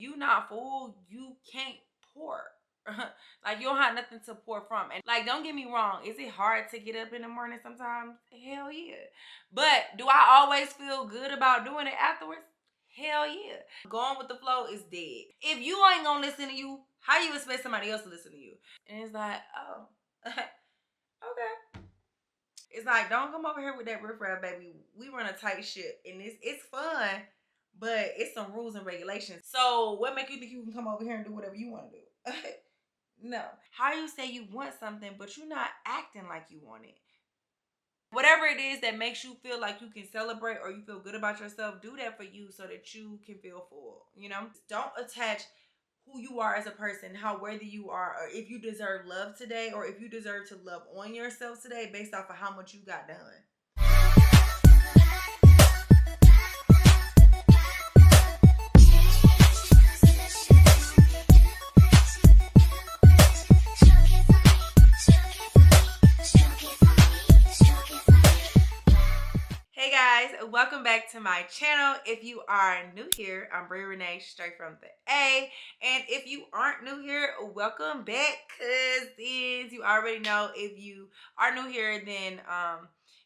You not full, you can't pour. Like, you don't have nothing to pour from. And like, don't get me wrong, is it hard to get up in the morning sometimes? Hell yeah. But do I always feel good about doing it afterwards? Hell yeah. Going with the flow is dead. If you ain't gonna listen to you, how you expect somebody else to listen to you? And it's like, oh, okay. It's like, don't come over here with that riffraff, baby. We run a tight ship, and it's fun, but it's some rules and regulations. So, what make you think you can come over here and do whatever you want to do? No. How you say you want something, but you're not acting like you want it? Whatever it is that makes you feel like you can celebrate or you feel good about yourself, do that for you so that you can feel full. Don't attach who you are as a person, how worthy you are, or if you deserve love today, or if you deserve to love on yourself today based off of how much you got done. Hey guys, welcome back to my channel. If you are new here, I'm Brii Renee, straight from the A. And if you aren't new here, welcome back, cousins. You already know. If you are new here, then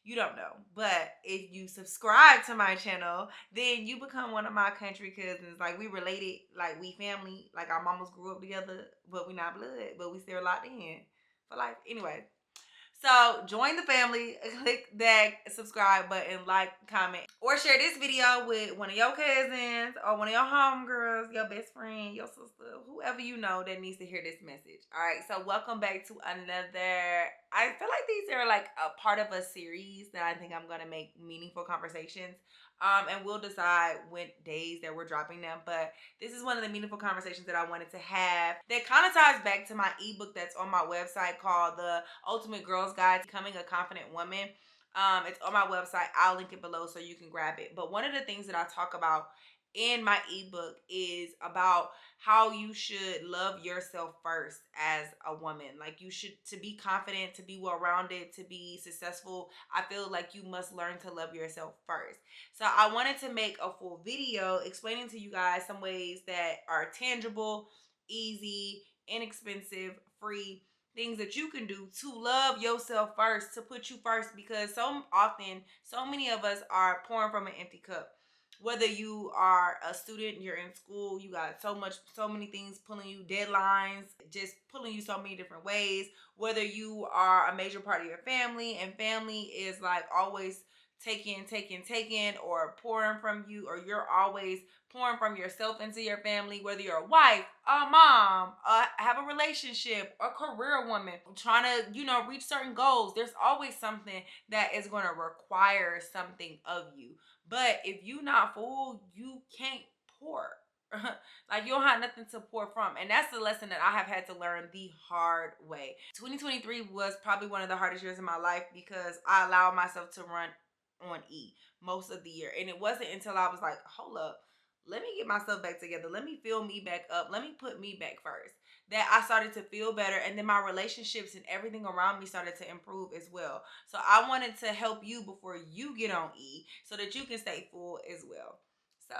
you don't know. But if you subscribe to my channel, then you become one of my country cousins. Like, we related, like we family, like our mamas grew up together, but we not blood, but we still locked in for life. Anyway. So join the family, click that subscribe button, like, comment, or share this video with one of your cousins or one of your homegirls, your best friend, your sister, whoever you know that needs to hear this message. All right, so welcome back to another. I feel like these are like a part of a series that I think I'm going to make meaningful conversations. And we'll decide when days that we're dropping them. But this is one of the meaningful conversations that I wanted to have that kind of ties back to my ebook that's on my website called The Ultimate Girl's Guide to Becoming a Confident Woman. It's on my website. I'll link it below so you can grab it. But one of the things that I talk about in my ebook is about how you should love yourself first as a woman. Like, you should, to be confident, to be well-rounded, to be successful, I feel like you must learn to love yourself first. So I wanted to make a full video explaining to you guys some ways that are tangible, easy, inexpensive, free things that you can do to love yourself first, to put you first, because so often, so many of us are pouring from an empty cup. Whether you are a student, you're in school, you got so many things pulling you, deadlines, just pulling you so many different ways. Whether you are a major part of your family and family is like always taking, or pouring from you, or you're always pouring from yourself into your family, whether you're a wife, a mom, have a relationship, a career woman, trying to, reach certain goals, there's always something that is going to require something of you. But if you not full, you can't pour. Like, you don't have nothing to pour from. And that's the lesson that I have had to learn the hard way. 2023 was probably one of the hardest years in my life because I allowed myself to run on E most of the year. And it wasn't until I was like, hold up, let me get myself back together. Let me fill me back up. Let me put me back first. That I started to feel better. And then my relationships and everything around me started to improve as well. So I wanted to help you before you get on E so that you can stay full as well. So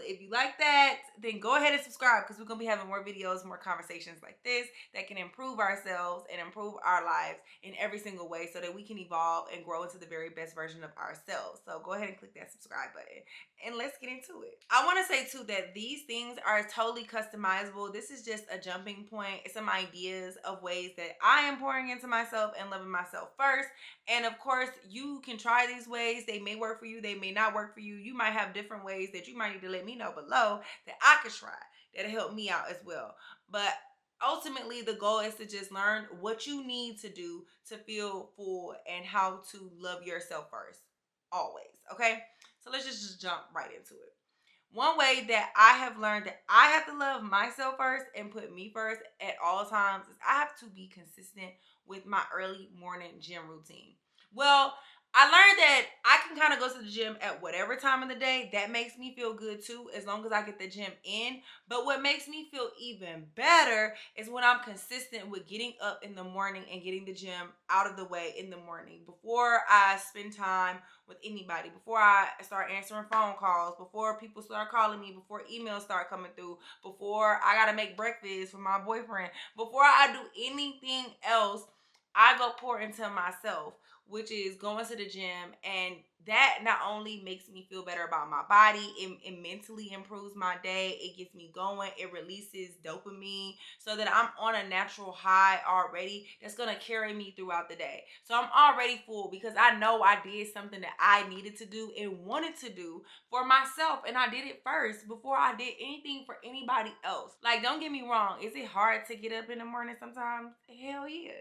if you like that, then go ahead and subscribe, because we're going to be having more videos, more conversations like this that can improve ourselves and improve our lives in every single way so that we can evolve and grow into the very best version of ourselves. So go ahead and click that subscribe button and let's get into it. I want to say too that these things are totally customizable. This is just a jumping point. It's some ideas of ways that I am pouring into myself and loving myself first. And of course, you can try these ways. They may work for you. They may not work for you. You might have different ways that you might need to let me know below that I could try that'll help me out as well. But ultimately, the goal is to just learn what you need to do to feel full and how to love yourself first. Always. Okay? So let's just jump right into it. One way that I have learned that I have to love myself first and put me first at all times is I have to be consistent with my early morning gym routine. Well, I learned that I can kind of go to the gym at whatever time of the day. That makes me feel good too, as long as I get the gym in. But what makes me feel even better is when I'm consistent with getting up in the morning and getting the gym out of the way in the morning before I spend time with anybody, before I start answering phone calls, before people start calling me, before emails start coming through, before I got to make breakfast for my boyfriend, before I do anything else. I go pour into myself, which is going to the gym, and that not only makes me feel better about my body, it mentally improves my day, it gets me going, it releases dopamine so that I'm on a natural high already that's going to carry me throughout the day. So I'm already full because I know I did something that I needed to do and wanted to do for myself, and I did it first before I did anything for anybody else. Like, don't get me wrong, is it hard to get up in the morning sometimes? Hell yeah.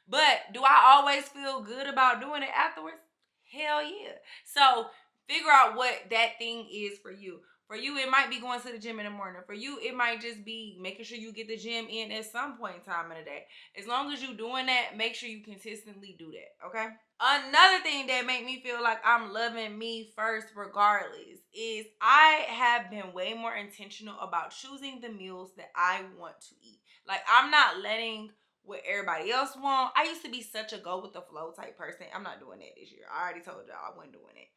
But do I always feel good about doing it afterwards? Hell yeah. So figure out what that thing is for you. For you, it might be going to the gym in the morning. For you, it might just be making sure you get the gym in at some point in time in the day. As long as you're doing that, make sure you consistently do that, okay? Another thing that make me feel like I'm loving me first regardless is I have been way more intentional about choosing the meals that I want to eat. Like, I'm not letting what everybody else want. I used to be such a go with the flow type person. I'm not doing that this year. I already told y'all I wasn't doing it.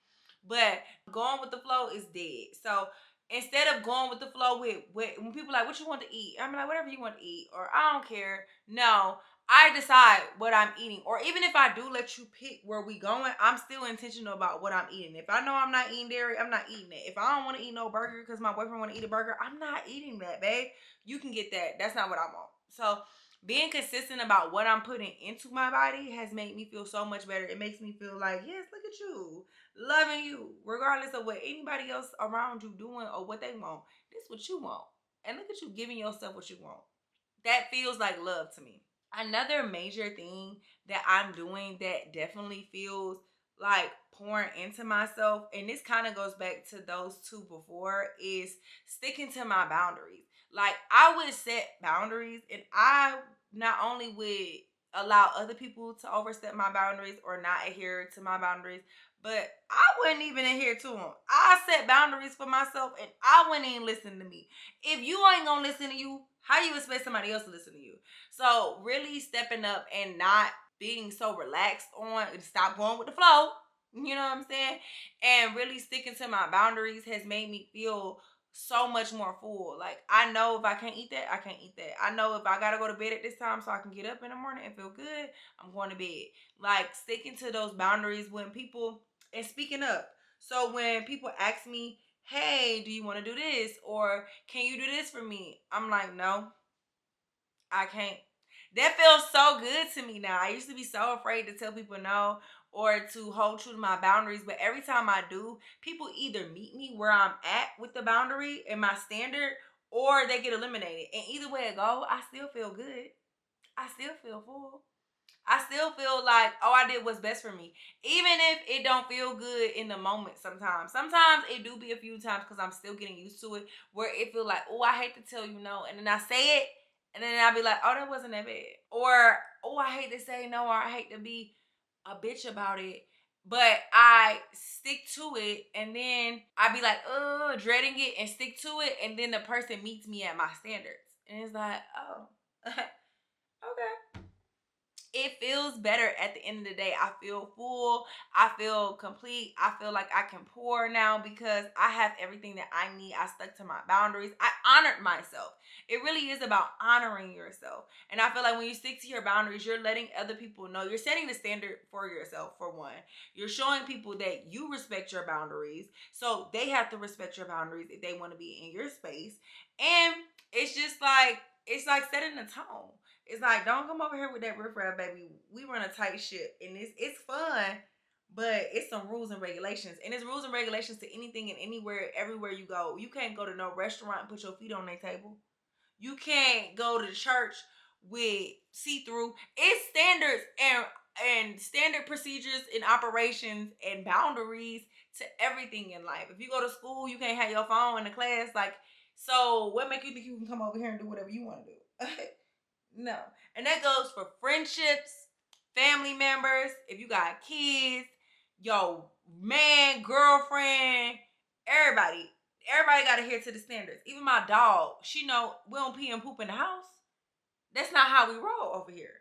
But going with the flow is dead. So instead of going with the flow with when people are like, what you want to eat? I'm like, whatever you want to eat, or I don't care. No, I decide what I'm eating. Or even if I do let you pick where we going, I'm still intentional about what I'm eating. If I know I'm not eating dairy, I'm not eating it. If I don't want to eat no burger because my boyfriend want to eat a burger, I'm not eating that, babe. You can get that. That's not what I want. So being consistent about what I'm putting into my body has made me feel so much better. It makes me feel like, yes, look at you, loving you, regardless of what anybody else around you doing or what they want. This is what you want. And look at you giving yourself what you want. That feels like love to me. Another major thing that I'm doing that definitely feels like pouring into myself, and this kind of goes back to those two before, is sticking to my boundaries. Like, I would set boundaries, and I not only would allow other people to overstep my boundaries or not adhere to my boundaries, but I wouldn't even adhere to them. I set boundaries for myself, and I wouldn't even listen to me. If you ain't gonna listen to you, how you expect somebody else to listen to you? So really stepping up and not being so relaxed on, stop going with the flow. You know what I'm saying? And really sticking to my boundaries has made me feel so much more full. Like, I know if I can't eat that, I can't eat that. I know if I gotta go to bed at this time so I can get up in the morning and feel good, I'm going to bed. Like, sticking to those boundaries when people, and speaking up. So when people ask me, hey, do you want to do this? Or can you do this for me? I'm like, no, I can't. That feels so good to me now. I used to be so afraid to tell people no or to hold true to my boundaries, but every time I do, people either meet me where I'm at with the boundary and my standard, or they get eliminated. And either way it go, I still feel good. I still feel full. I still feel like, oh, I did what's best for me. Even if it don't feel good in the moment sometimes. Sometimes it do be a few times because I'm still getting used to it where it feel like, oh, I hate to tell you no. And then I say it and then I'll be like, oh, that wasn't that bad. Or, oh, I hate to say no, or I hate to be a bitch about it. But I stick to it and then I be like, oh, dreading it and stick to it. And then the person meets me at my standards. And it's like, oh, okay. It feels better at the end of the day. I feel full. I feel complete. I feel like I can pour now because I have everything that I need. I stuck to my boundaries. I honored myself. It really is about honoring yourself. And I feel like when you stick to your boundaries, you're letting other people know. You're setting the standard for yourself, for one. You're showing people that you respect your boundaries. So they have to respect your boundaries if they want to be in your space. And it's just like, it's like setting the tone. It's like, don't come over here with that riffraff, baby. We run a tight ship, and it's fun, but it's some rules and regulations, and it's rules and regulations to anything and anywhere, everywhere you go. You can't go to no restaurant and put your feet on their table. You can't go to church with see through. It's standards and standard procedures and operations and boundaries to everything in life. If you go to school, you can't have your phone in the class. Like, so what make you think you can come over here and do whatever you want to do? No. And that goes for friendships, family members, if you got kids, yo, man, girlfriend, everybody. Everybody got to adhere to the standards. Even my dog, she know we don't pee and poop in the house. That's not how we roll over here.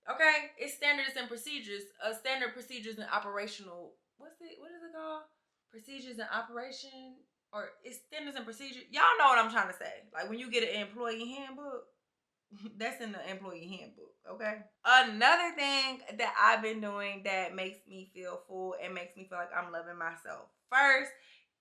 Okay, it's standards and procedures. Standard procedures and operational. What is it called? Procedures and operation, or it's standards and procedures. Y'all know what I'm trying to say. Like when you get an employee handbook, that's in the employee handbook. Okay. Another thing that I've been doing that makes me feel full and makes me feel like I'm loving myself first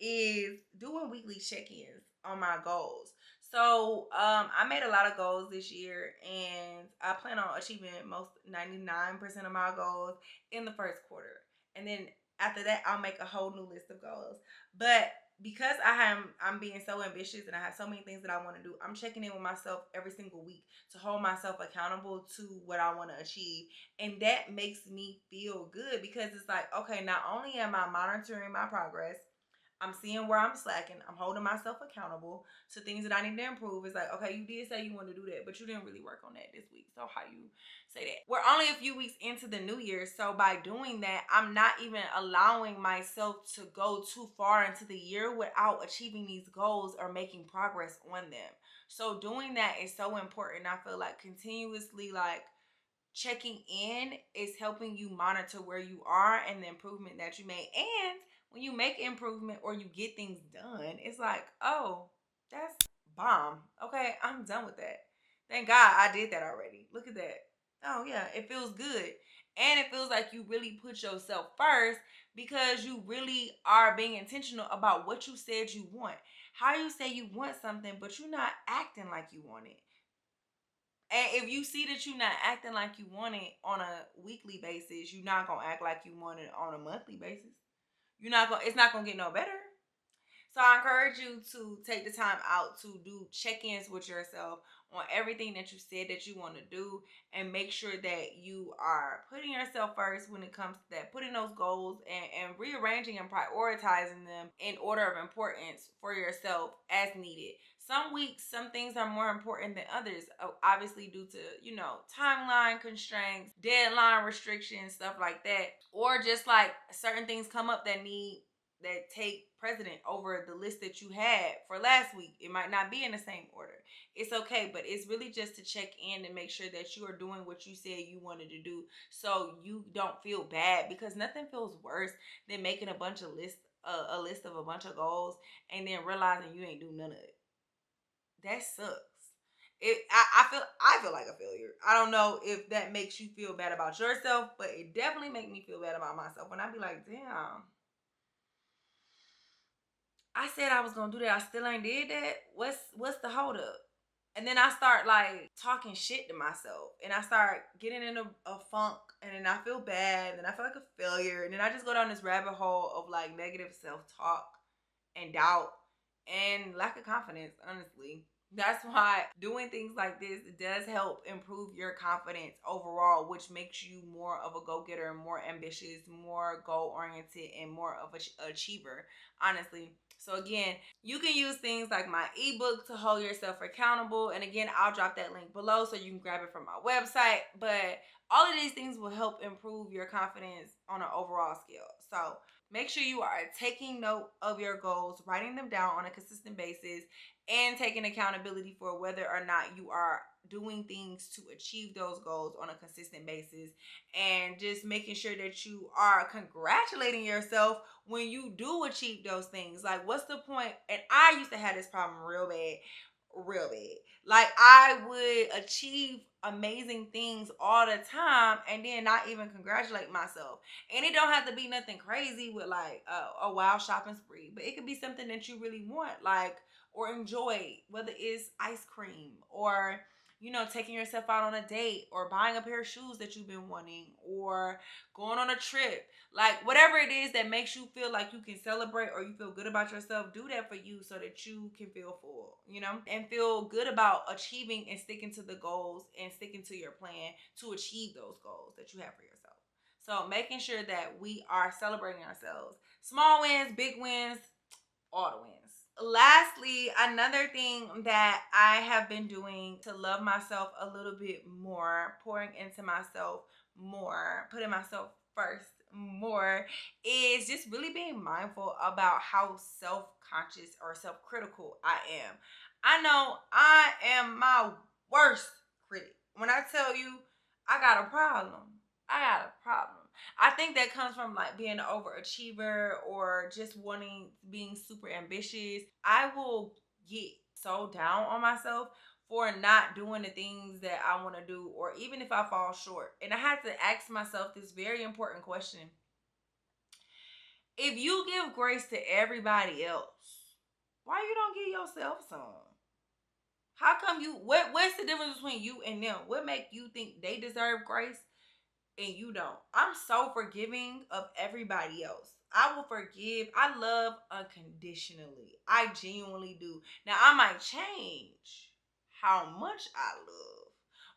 is doing weekly check-ins on my goals. So I made a lot of goals this year, and I plan on achieving most 99% of my goals in the first quarter. And then after that, I'll make a whole new list of goals. But because I'm being so ambitious and I have so many things that I want to do, I'm checking in with myself every single week to hold myself accountable to what I want to achieve. And that makes me feel good because it's like, okay, not only am I monitoring my progress, I'm seeing where I'm slacking. I'm holding myself accountable to things that I need to improve. It's like, okay, you did say you want to do that, but you didn't really work on that this week. So how you say that? We're only a few weeks into the new year. So by doing that, I'm not even allowing myself to go too far into the year without achieving these goals or making progress on them. So doing that is so important. I feel like continuously like checking in is helping you monitor where you are and the improvement that you made. And when you make improvement or you get things done, it's like, oh, that's bomb. Okay, I'm done with that. Thank God I did that already. Look at that. Oh, yeah, it feels good. And it feels like you really put yourself first because you really are being intentional about what you said you want. How you say you want something, but you're not acting like you want it. And if you see that you're not acting like you want it on a weekly basis, you're not gonna act like you want it on a monthly basis. You're not gonna. It's not gonna get no better. So I encourage you to take the time out to do check-ins with yourself on everything that you said that you want to do and make sure that you are putting yourself first when it comes to that, putting those goals and rearranging and prioritizing them in order of importance for yourself as needed. Some weeks, some things are more important than others, obviously due to, timeline constraints, deadline restrictions, stuff like that. Or just like certain things come up that take precedent over the list that you had for last week. It might not be in the same order. It's okay, but it's really just to check in and make sure that you are doing what you said you wanted to do so you don't feel bad, because nothing feels worse than making a list of a bunch of goals and then realizing you ain't do none of it. That sucks. I feel like a failure. I don't know if that makes you feel bad about yourself, but it definitely make me feel bad about myself when I be like, damn, I said I was gonna do that. I still ain't did that. What's the hold up? And then I start like talking shit to myself, and I start getting in a funk, and then I feel bad, and I feel like a failure, and then I just go down this rabbit hole of like negative self talk and doubt and lack of confidence, honestly. That's why doing things like this does help improve your confidence overall, which makes you more of a go-getter, more ambitious, more goal-oriented, and more of a achiever, honestly. So again, you can use things like my ebook to hold yourself accountable. And again, I'll drop that link below so you can grab it from my website. But all of these things will help improve your confidence on an overall scale. So make sure you are taking note of your goals, writing them down on a consistent basis, and taking accountability for whether or not you are doing things to achieve those goals on a consistent basis, and just making sure that you are congratulating yourself when you do achieve those things. Like, what's the point? And I used to have this problem real bad, real bad. Like, I would achieve amazing things all the time and then not even congratulate myself. And it don't have to be nothing crazy with like a wild shopping spree, but it could be something that you really want, like, or enjoy, whether it's ice cream or taking yourself out on a date or buying a pair of shoes that you've been wanting or going on a trip. Like, whatever it is that makes you feel like you can celebrate or you feel good about yourself, do that for you so that you can feel full, and feel good about achieving and sticking to the goals and sticking to your plan to achieve those goals that you have for yourself. So making sure that we are celebrating ourselves. Small wins, big wins, all the wins. Lastly, another thing that I have been doing to love myself a little bit more, pouring into myself more, putting myself first more is just really being mindful about how self-conscious or self-critical I am. I know I am my worst critic. When I tell you I got a problem, I got a problem. I think that comes from like being an overachiever or just wanting being super ambitious. I will get so down on myself for not doing the things that I want to do, or even if I fall short. And I had to ask myself this very important question: if you give grace to everybody else, why you don't give yourself some? How come you? What's the difference between you and them? What make you think they deserve grace and you don't? I'm so forgiving of everybody else. I will forgive. I love unconditionally. I genuinely do. Now I might change how much I love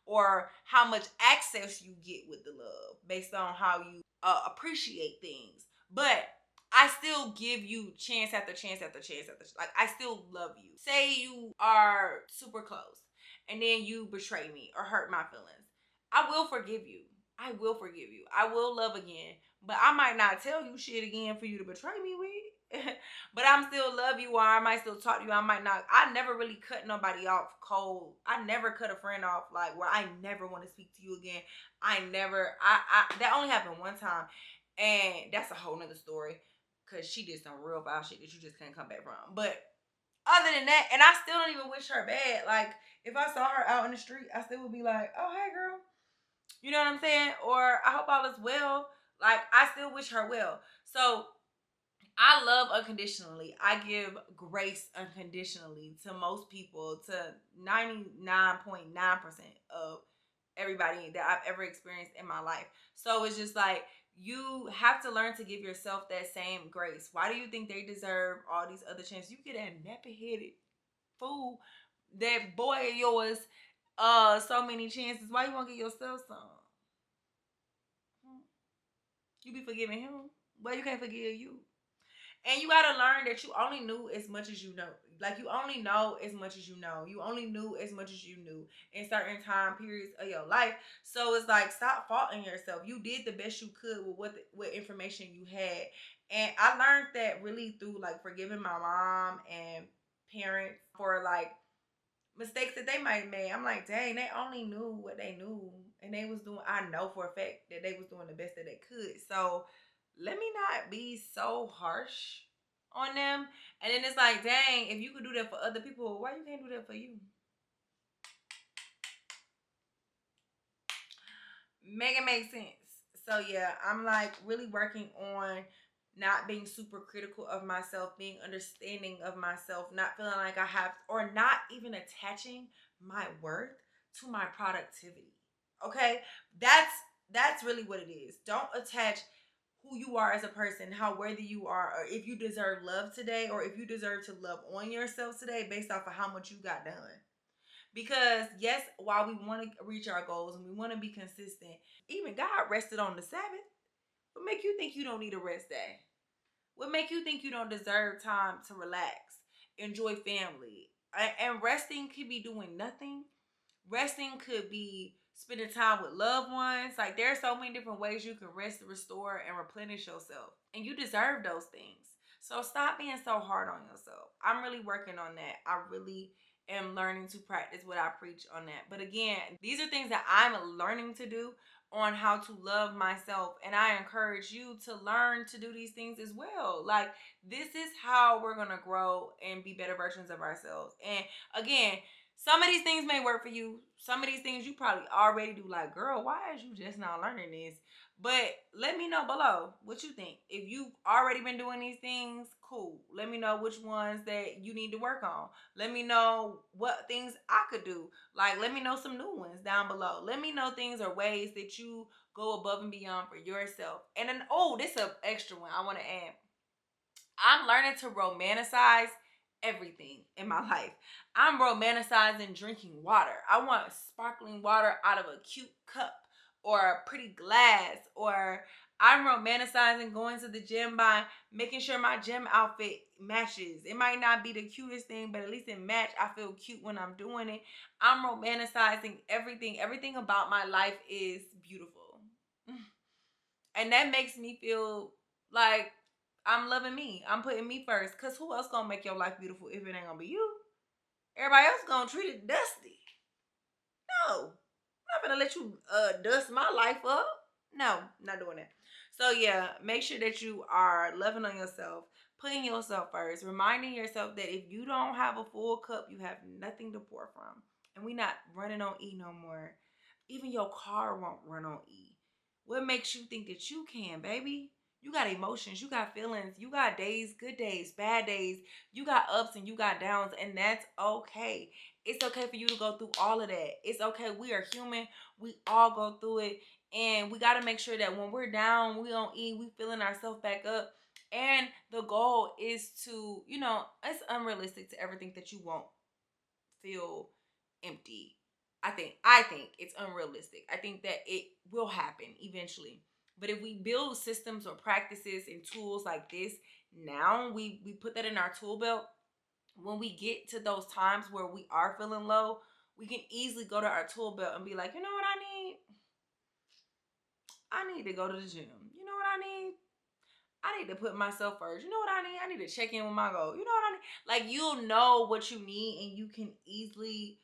or how much access you get with the love based on how you appreciate things. But I still give you chance after chance after chance after like I still love you. Say you are super close and then you betray me or hurt my feelings. I will forgive you. I will forgive you. I will love again. But I might not tell you shit again for you to betray me with. But I'm still love you, or I might still talk to you. I might not. I never really cut nobody off cold. I never cut a friend off like where I never want to speak to you again. I never I that only happened one time. And that's a whole nother story. Cause she did some real foul shit that you just can't come back from. But other than that, and I still don't even wish her bad. Like if I saw her out in the street, I still would be like, "Oh hey girl," you know what I'm saying? Or I hope all is well. Like I still wish her well. So I love unconditionally. I give grace unconditionally to most people, to 99.9% of everybody that I've ever experienced in my life. So it's just like you have to learn to give yourself that same grace. Why do you think they deserve all these other chances? You get that nappy headed fool, that boy of yours, so many chances. Why you won't give yourself some? You be forgiving him. Why you can't forgive you? And you gotta learn that you only knew as much as you know. Like you only know as much as you know. You only knew as much as you knew in certain time periods of your life. So it's like stop faulting yourself. You did the best you could with what information you had. And I learned that really through like forgiving my mom and parents for like mistakes that they might have made. I'm like, dang, they only knew what they knew. And they was doing, I know for a fact that they was doing the best that they could. So let me not be so harsh on them. And then it's like, dang, if you could do that for other people, why you can't do that for you? Make it make sense. So yeah, I'm like really working on not being super critical of myself, being understanding of myself, not feeling like I have, or not even attaching my worth to my productivity. Okay? That's really what it is. Don't attach who you are as a person, how worthy you are, or if you deserve love today, or if you deserve to love on yourself today based off of how much you got done. Because yes, while we want to reach our goals and we want to be consistent, even God rested on the Sabbath. What make you think you don't need a rest day? What make you think you don't deserve time to relax, enjoy family? And resting could be doing nothing. Resting could be spending time with loved ones. Like there are so many different ways you can rest, restore, and replenish yourself. And you deserve those things. So stop being so hard on yourself. I'm really working on that. I really am learning to practice what I preach on that. But again, these are things that I'm learning to do on how to love myself. And I encourage you to learn to do these things as well. Like this is how we're going to grow and be better versions of ourselves. And again, some of these things may work for you. Some of these things you probably already do. Like, girl, why is you just not learning this? But let me know below what you think. If you've already been doing these things, cool. Let me know which ones that you need to work on. Let me know what things I could do. Like, let me know some new ones down below. Let me know things or ways that you go above and beyond for yourself. And then, oh, this is an extra one I want to add. I'm learning to romanticize everything in my life. I'm romanticizing drinking water. I want sparkling water out of a cute cup or a pretty glass, or I'm romanticizing going to the gym by making sure my gym outfit matches. It might not be the cutest thing, but at least it match. I feel cute when I'm doing it. I'm romanticizing everything. Everything about my life is beautiful. And that makes me feel like I'm loving me. I'm putting me first. Cause who else gonna make your life beautiful if it ain't gonna be you? Everybody else gonna treat it dusty. No. I'm not gonna let you dust my life up. No, not doing that. So yeah, make sure that you are loving on yourself, putting yourself first, reminding yourself that if you don't have a full cup, you have nothing to pour from. And we not running on E no more. Even your car won't run on E. What makes you think that you can, baby? You got emotions, you got feelings, you got days, good days, bad days, you got ups and you got downs, and that's okay. It's okay for you to go through all of that. It's okay. We are human. We all go through it. And we got to make sure that when we're down, we don't eat, we filling ourselves back up. And the goal is to, it's unrealistic to ever think that you won't feel empty. I think it's unrealistic. I think that it will happen eventually. But if we build systems or practices and tools like this now, we put that in our tool belt. When we get to those times where we are feeling low, we can easily go to our tool belt and be like, you know what I need? I need to go to the gym. You know what I need? I need to put myself first. You know what I need? I need to check in with my goal. You know what I need? Like, you'll know what you need and you can easily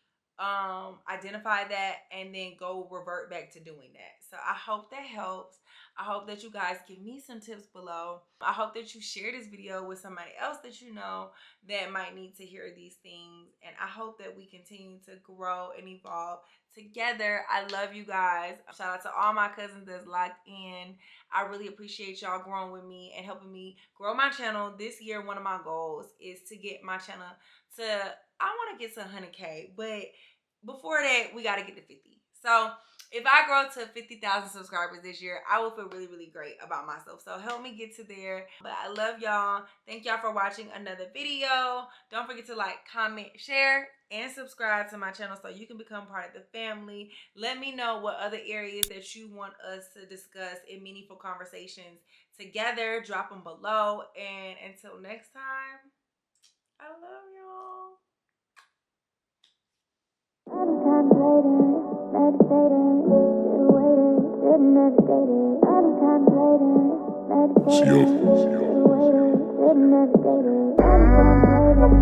identify that and then go revert back to doing that. So I hope that helps. I hope that you guys give me some tips below. I hope that you share this video with somebody else that you know that might need to hear these things. And I hope that we continue to grow and evolve together. I love you guys. Shout out to all my cousins that's locked in. I really appreciate y'all growing with me and helping me grow my channel. This year, one of my goals is to get my channel to, I want to get to 100K, but before that, we got to get to 50. So if I grow to 50,000 subscribers this year, I will feel really, really great about myself. So help me get to there. But I love y'all. Thank y'all for watching another video. Don't forget to like, comment, share, and subscribe to my channel so you can become part of the family. Let me know what other areas that you want us to discuss in meaningful conversations together. Drop them below. And until next time, I love y'all. Contemplating, meditating, should waiting, should never dated. I'm contemplating, meditating, should waiting, should never dated. I'm contemplating.